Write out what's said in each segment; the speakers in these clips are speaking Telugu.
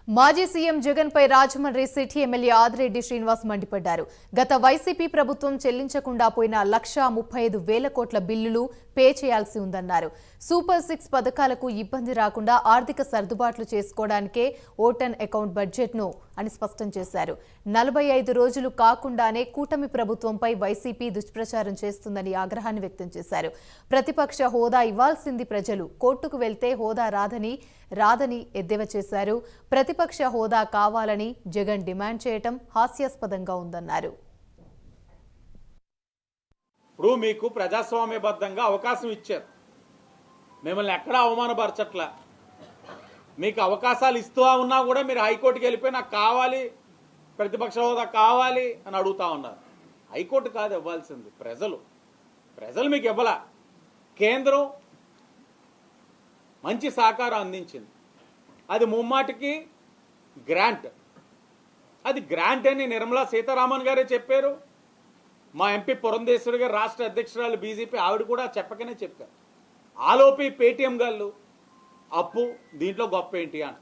మాజీ సీఎం జగన్ పై రాజమండ్రి సిటీ ఎమ్మెల్యే ఆదిరెడ్డి శ్రీనివాస్ మండిపడ్డారు. గత వైసీపీ ప్రభుత్వం చెల్లించకుండా పోయిన 1,35,000 కోట్ల బిల్లులు పే చేయాల్సి ఉందన్నారు. సూపర్ 6 పథకాలకు ఇబ్బంది రాకుండా ఆర్థిక సర్దుబాట్లు చేసుకోవడానికే ఓటన్ అకౌంట్ బడ్జెట్ను అని స్పష్టం చేశారు. 45 రోజులు కాకుండానే కూటమి ప్రభుత్వంపై వైసీపీ దుష్ప్రచారం చేస్తుందని ఆగ్రహాన్ని వ్యక్తం చేశారు. ప్రతిపక్ష హోదా ఇవ్వాల్సింది ప్రజలు, కోర్టుకు వెళ్తే హోదా రాదని ఎద్దేవా చేశారు. ప్రతిపక్ష హోదా కావాలని జగన్ డిమాండ్ చేయటం హాస్యాస్పదంగా ఉందన్నారు. ఇప్పుడు మీకు ప్రజాస్వామ్యబద్ధంగా అవకాశం ఇచ్చారు, మిమ్మల్ని ఎక్కడా అవమానపరచట్లా. మీకు అవకాశాలు ఇస్తూ ఉన్నా కూడా మీరు హైకోర్టుకి వెళ్ళిపోయి నాకు కావాలి, ప్రతిపక్ష హోదా కావాలి అని అడుగుతా ఉన్నారు. హైకోర్టు కాదు ఇవ్వాల్సింది, ప్రజలు మీకు ఇవ్వాల. కేంద్రం మంచి సహకారం అందించింది, అది ముమ్మాటికి గ్రాంట్. అది గ్రాంట్ అని నిర్మలా సీతారామన్ గారే చెప్పారు. మా ఎంపీ పురంధేశ్వరి గారు రాష్ట్ర అధ్యక్షురాలు బీజేపీ, ఆవిడ కూడా చెప్పకనే చెప్పారు. ఆలోపి పేటీఎం గాళ్ళు అప్పు, దీంట్లో గొప్ప ఏంటి అంట.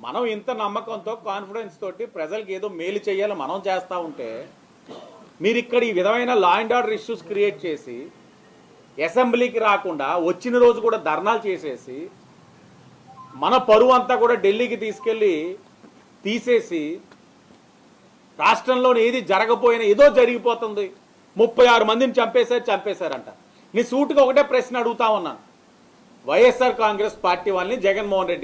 మనం ఇంత నమ్మకంతో కాన్ఫిడెన్స్ తోటి ప్రజలకు ఏదో మేలు చేయాలో మనం చేస్తూ ఉంటే మీరు ఇక్కడ ఈ విధమైన law and order issues create చేసి అసెంబ్లీకి రాకుండా వచ్చిన రోజు కూడా ధర్నాలు చేసేసి మన పరువు అంతా కూడా ఢిల్లీకి తీసేసి రాష్ట్రంలో ఏది జరగపోయినా ఏదో జరిగిపోతుంది, 36 మందిని చంపేశారంట. నీ సూటుగా ఒకటే ప్రశ్న అడుగుతా ఉన్నాను. వైఎస్ఆర్ కాంగ్రెస్ పార్టీ వాళ్ళని జగన్మోహన్ రెడ్డి